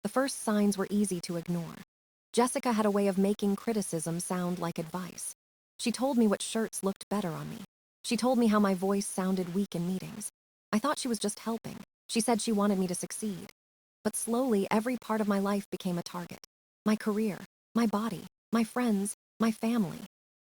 The first signs were easy to ignore. Jessica had a way of making criticism sound like advice. She told me what shirts looked better on me. She told me how my voice sounded weak in meetings. I thought she was just helping. She said she wanted me to succeed. But slowly, every part of my life became a target. My career, my body, my friends, my family.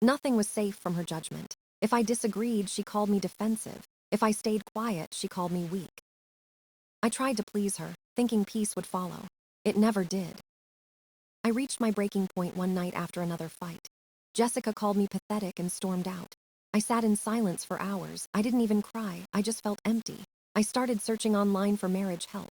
Nothing was safe from her judgment. If I disagreed, she called me defensive. If I stayed quiet, she called me weak. I tried to please her, thinking peace would follow. It never did. I reached my breaking point one night after another fight. Jessica called me pathetic and stormed out. I sat in silence for hours. I didn't even cry. I just felt empty. I started searching online for marriage help.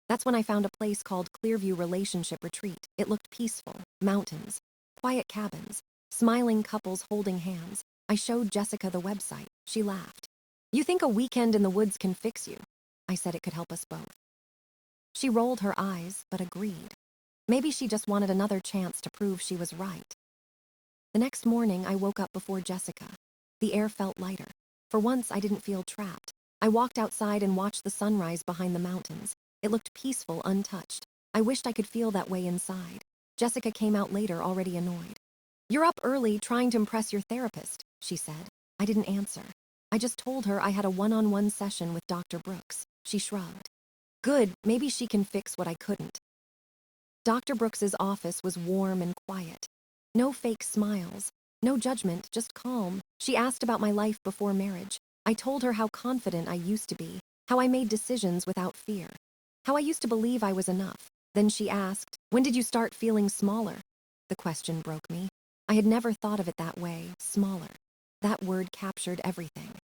That's when I found a place called Clearview Relationship Retreat. It looked peaceful. Mountains, quiet cabins, smiling couples holding hands. I showed Jessica the website. She laughed. "You think a weekend in the woods can fix you?" I said it could help us both. She rolled her eyes, but agreed. Maybe she just wanted another chance to prove she was right. The next morning, I woke up before Jessica. The air felt lighter. For once, I didn't feel trapped. I walked outside and watched the sunrise behind the mountains. It looked peaceful, untouched. I wished I could feel that way inside. Jessica came out later, already annoyed. "You're up early, trying to impress your therapist," she said. I didn't answer. I just told her I had a one-on-one session with Dr. Brooks. She shrugged. "Good, maybe she can fix what I couldn't." Dr. Brooks's office was warm and quiet. No fake smiles, no judgment, just calm. She asked about my life before marriage. I told her how confident I used to be, how I made decisions without fear, how I used to believe I was enough. Then she asked, "When did you start feeling smaller?" The question broke me. I had never thought of it that way, smaller. That word captured everything.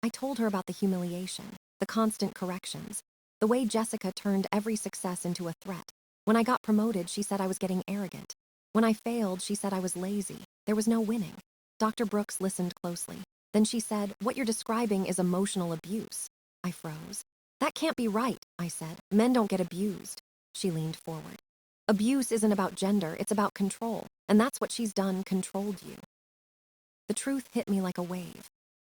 I told her about the humiliation, the constant corrections, the way Jessica turned every success into a threat. When I got promoted, she said I was getting arrogant. When I failed, she said I was lazy. There was no winning. Dr. Brooks listened closely. Then she said, "What you're describing is emotional abuse." I froze. "That can't be right," I said. "Men don't get abused." She leaned forward. "Abuse isn't about gender, it's about control. And that's what she's done, controlled you." The truth hit me like a wave.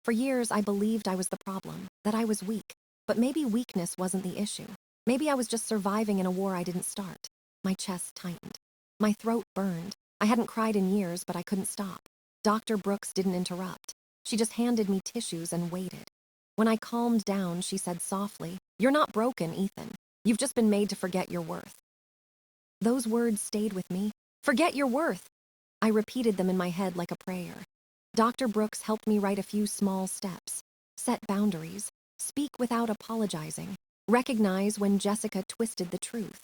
For years, I believed I was the problem, that I was weak. But maybe weakness wasn't the issue. Maybe I was just surviving in a war I didn't start. My chest tightened. My throat burned. I hadn't cried in years, but I couldn't stop. Dr. Brooks didn't interrupt. She just handed me tissues and waited. When I calmed down, she said softly, "You're not broken, Ethan. You've just been made to forget your worth." Those words stayed with me. Forget your worth. I repeated them in my head like a prayer. Dr. Brooks helped me write a few small steps. Set boundaries. Speak without apologizing. Recognize when Jessica twisted the truth.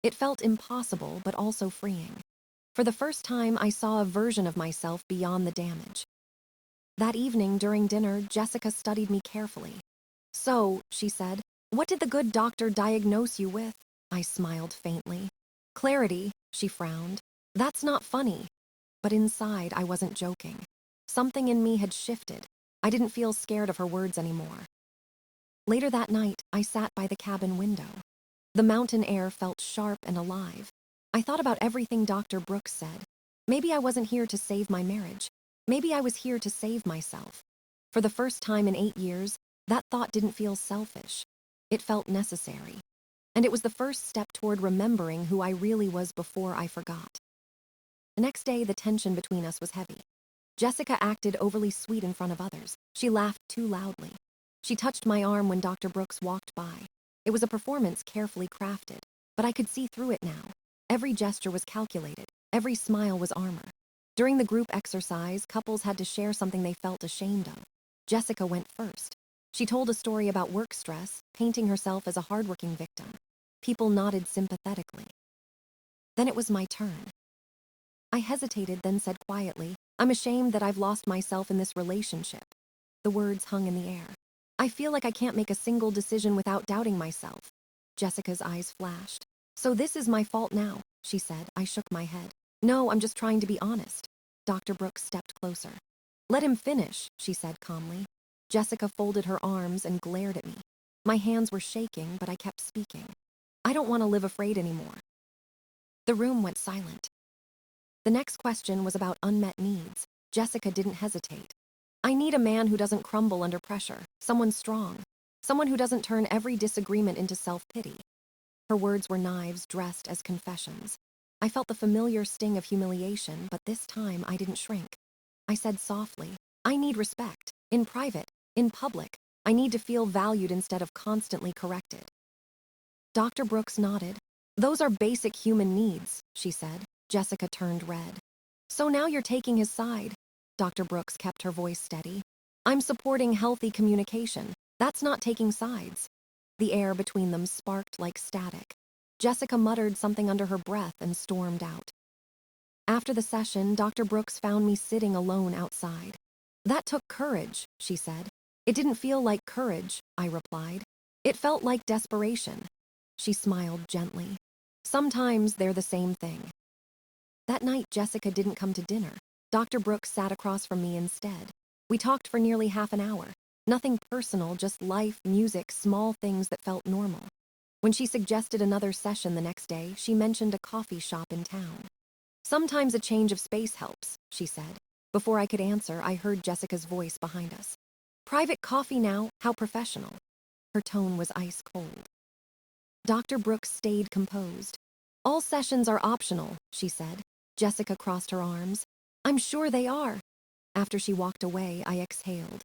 It felt impossible, but also freeing. For the first time, I saw a version of myself beyond the damage. That evening, during dinner, Jessica studied me carefully. "So," she said, "what did the good doctor diagnose you with?" I smiled faintly. "Clarity," she frowned. "That's not funny." But inside, I wasn't joking. Something in me had shifted. I didn't feel scared of her words anymore. Later that night, I sat by the cabin window. The mountain air felt sharp and alive. I thought about everything Dr. Brooks said. Maybe I wasn't here to save my marriage. Maybe I was here to save myself. For the first time in 8 years, that thought didn't feel selfish. It felt necessary. And it was the first step toward remembering who I really was before I forgot. The next day, the tension between us was heavy. Jessica acted overly sweet in front of others. She laughed too loudly. She touched my arm when Dr. Brooks walked by. It was a performance carefully crafted, but I could see through it now. Every gesture was calculated. Every smile was armor. During the group exercise, couples had to share something they felt ashamed of. Jessica went first. She told a story about work stress, painting herself as a hardworking victim. People nodded sympathetically. Then it was my turn. I hesitated, then said quietly, "I'm ashamed that I've lost myself in this relationship." The words hung in the air. "I feel like I can't make a single decision without doubting myself." Jessica's eyes flashed. "So this is my fault now," she said. I shook my head. "No, I'm just trying to be honest." Dr. Brooks stepped closer. "Let him finish," she said calmly. Jessica folded her arms and glared at me. My hands were shaking, but I kept speaking. "I don't want to live afraid anymore." The room went silent. The next question was about unmet needs. Jessica didn't hesitate. "I need a man who doesn't crumble under pressure, someone strong, someone who doesn't turn every disagreement into self-pity." Her words were knives dressed as confessions. I felt the familiar sting of humiliation, but this time I didn't shrink. I said softly, I need respect. In private, in public, I need to feel valued instead of constantly corrected. Dr. Brooks nodded. Those are basic human needs, she said. Jessica turned red. So now you're taking his side. Dr. Brooks kept her voice steady. I'm supporting healthy communication. That's not taking sides. The air between them sparked like static. Jessica muttered something under her breath and stormed out. After the session, Dr. Brooks found me sitting alone outside. That took courage, she said. It didn't feel like courage, I replied. It felt like desperation. She smiled gently. Sometimes they're the same thing. That night, Jessica didn't come to dinner. Dr. Brooks sat across from me instead. We talked for nearly half an hour. Nothing personal, just life, music, small things that felt normal. When she suggested another session the next day, she mentioned a coffee shop in town. Sometimes a change of space helps, she said. Before I could answer, I heard Jessica's voice behind us. Private coffee now, how professional. Her tone was ice cold. Dr. Brooks stayed composed. All sessions are optional, she said. Jessica crossed her arms. I'm sure they are. After she walked away, I exhaled.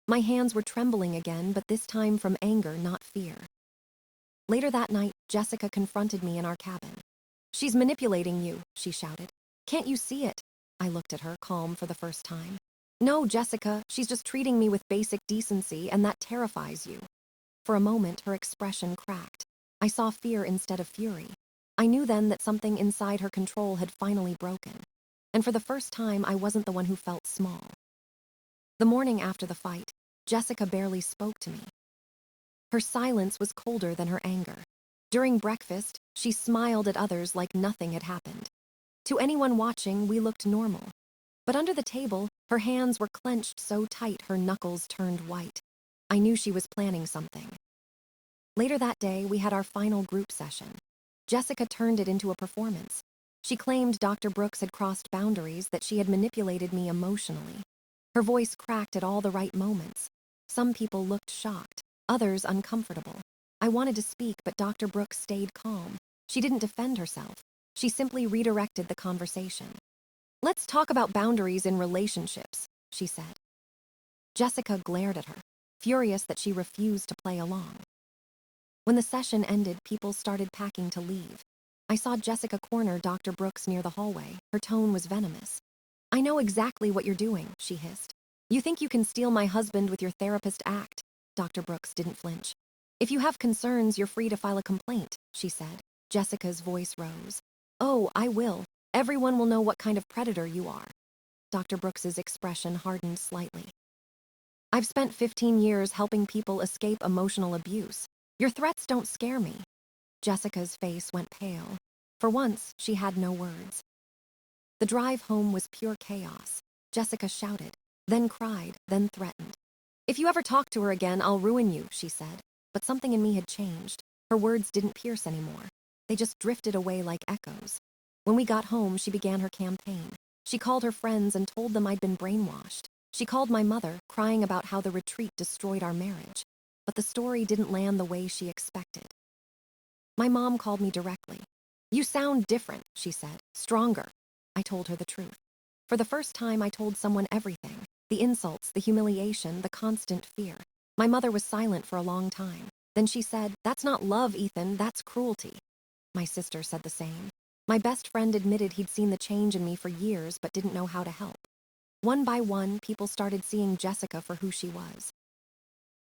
My hands were trembling again, but this time from anger, not fear. Later that night, Jessica confronted me in our cabin. She's manipulating you, she shouted. Can't you see it? I looked at her, calm for the first time. No, Jessica, she's just treating me with basic decency, and that terrifies you. For a moment, her expression cracked. I saw fear instead of fury. I knew then that something inside her control had finally broken. And for the first time, I wasn't the one who felt small. The morning after the fight, Jessica barely spoke to me. Her silence was colder than her anger. During breakfast, she smiled at others like nothing had happened. To anyone watching, we looked normal. But under the table, her hands were clenched so tight her knuckles turned white. I knew she was planning something. Later that day, we had our final group session. Jessica turned it into a performance. She claimed Dr. Brooks had crossed boundaries, that she had manipulated me emotionally. Her voice cracked at all the right moments. Some people looked shocked, others uncomfortable. I wanted to speak, but Dr. Brooks stayed calm. She didn't defend herself. She simply redirected the conversation. Let's talk about boundaries in relationships, she said. Jessica glared at her, furious that she refused to play along. When the session ended, people started packing to leave. I saw Jessica corner Dr. Brooks near the hallway. Her tone was venomous. I know exactly what you're doing, she hissed. You think you can steal my husband with your therapist act? Dr. Brooks didn't flinch. If you have concerns, you're free to file a complaint, she said. Jessica's voice rose. Oh, I will. Everyone will know what kind of predator you are. Dr. Brooks's expression hardened slightly. I've spent 15 years helping people escape emotional abuse. Your threats don't scare me. Jessica's face went pale. For once, she had no words. The drive home was pure chaos. Jessica shouted, then cried, then threatened. If you ever talk to her again, I'll ruin you, she said. But something in me had changed. Her words didn't pierce anymore. They just drifted away like echoes. When we got home, she began her campaign. She called her friends and told them I'd been brainwashed. She called my mother, crying about how the retreat destroyed our marriage. But the story didn't land the way she expected. My mom called me directly. You sound different, she said. Stronger. I told her the truth. For the first time, I told someone everything. The insults, the humiliation, the constant fear. My mother was silent for a long time. Then she said, That's not love, Ethan, that's cruelty. My sister said the same. My best friend admitted he'd seen the change in me for years but didn't know how to help. One by one, people started seeing Jessica for who she was.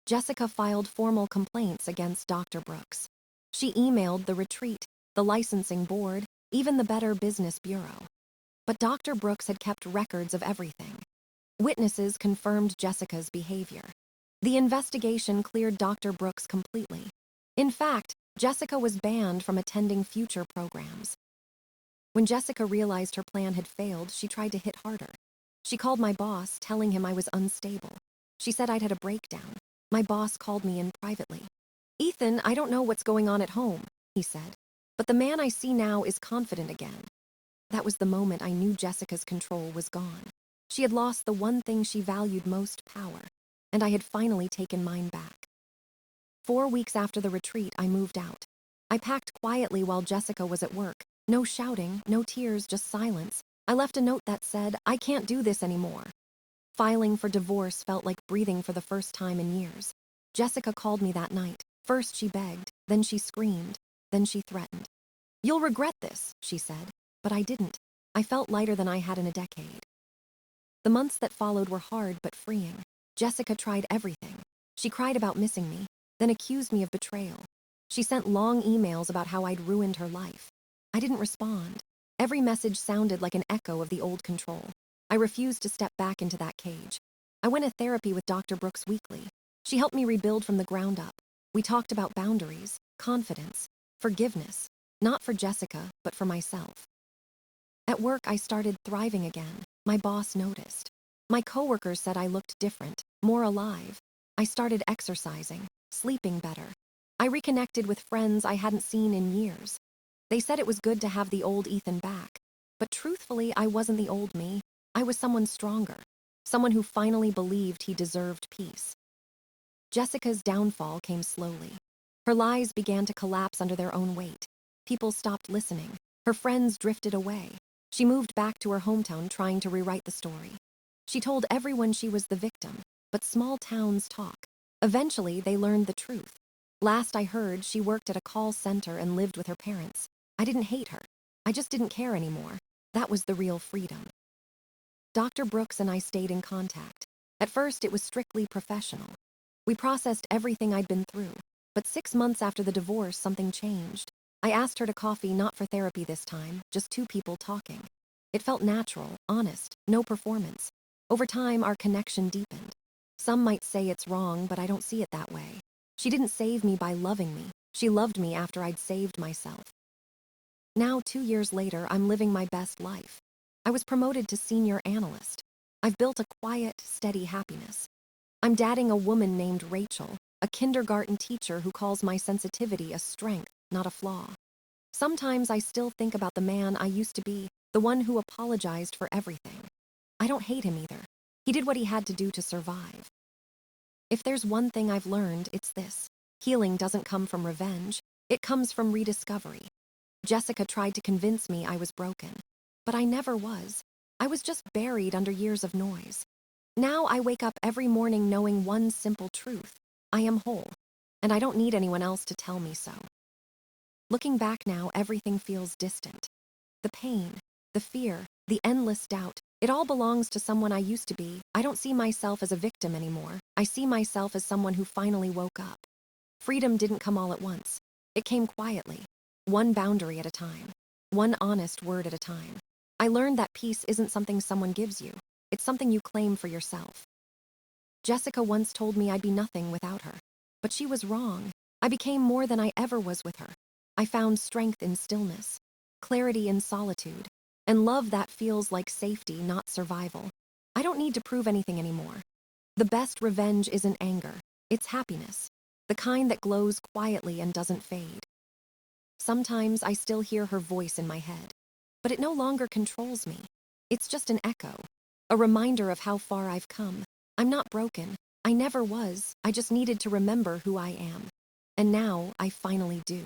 Jessica filed formal complaints against Dr. Brooks. She emailed the retreat, the licensing board, even the Better Business Bureau. But Dr. Brooks had kept records of everything. Witnesses confirmed Jessica's behavior. The investigation cleared Dr. Brooks completely. In fact, Jessica was banned from attending future programs. When Jessica realized her plan had failed, she tried to hit harder. She called my boss, telling him I was unstable. She said I'd had a breakdown. My boss called me in privately. Ethan, I don't know what's going on at home, he said. But the man I see now is confident again. That was the moment I knew Jessica's control was gone. She had lost the one thing she valued most, power. And I had finally taken mine back. 4 weeks after the retreat, I moved out. I packed quietly while Jessica was at work. No shouting, no tears, just silence. I left a note that said, "I can't do this anymore." Filing for divorce felt like breathing for the first time in years. Jessica called me that night. First she begged, then she screamed, then she threatened. "You'll regret this," she said. But I didn't. I felt lighter than I had in a decade. The months that followed were hard but freeing. Jessica tried everything. She cried about missing me, then accused me of betrayal. She sent long emails about how I'd ruined her life. I didn't respond. Every message sounded like an echo of the old control. I refused to step back into that cage. I went to therapy with Dr. Brooks weekly. She helped me rebuild from the ground up. We talked about boundaries, confidence, forgiveness, not for Jessica, but for myself. At work, I started thriving again. My boss noticed. My coworkers said I looked different, more alive. I started exercising, sleeping better. I reconnected with friends I hadn't seen in years. They said it was good to have the old Ethan back. But truthfully, I wasn't the old me. I was someone stronger. Someone who finally believed he deserved peace. Jessica's downfall came slowly. Her lies began to collapse under their own weight. People stopped listening. Her friends drifted away. She moved back to her hometown trying to rewrite the story. She told everyone she was the victim, but small towns talk. Eventually, they learned the truth. Last I heard, she worked at a call center and lived with her parents. I didn't hate her. I just didn't care anymore. That was the real freedom. Dr. Brooks and I stayed in contact. At first, it was strictly professional. We processed everything I'd been through. But 6 months after the divorce, something changed. I asked her to coffee, not for therapy this time, just two people talking. It felt natural, honest, no performance. Over time, our connection deepened. Some might say it's wrong, but I don't see it that way. She didn't save me by loving me. She loved me after I'd saved myself. Now, 2 years later, I'm living my best life. I was promoted to senior analyst. I've built a quiet, steady happiness. I'm dating a woman named Rachel, a kindergarten teacher who calls my sensitivity a strength, not a flaw. Sometimes I still think about the man I used to be, the one who apologized for everything. I don't hate him either. He did what he had to do to survive. If there's one thing I've learned, it's this. Healing doesn't come from revenge. It comes from rediscovery. Jessica tried to convince me I was broken. But I never was. I was just buried under years of noise. Now I wake up every morning knowing one simple truth. I am whole. And I don't need anyone else to tell me so. Looking back now, everything feels distant. The pain, the fear, the endless doubt, it all belongs to someone I used to be. I don't see myself as a victim anymore. I see myself as someone who finally woke up. Freedom didn't come all at once. It came quietly, one boundary at a time, one honest word at a time. I learned that peace isn't something someone gives you. It's something you claim for yourself. Jessica once told me I'd be nothing without her. But she was wrong. I became more than I ever was with her. I found strength in stillness, clarity in solitude, and love that feels like safety, not survival. I don't need to prove anything anymore. The best revenge isn't anger, it's happiness, the kind that glows quietly and doesn't fade. Sometimes I still hear her voice in my head, but it no longer controls me. It's just an echo, a reminder of how far I've come. I'm not broken. I never was. I just needed to remember who I am. And now I finally do.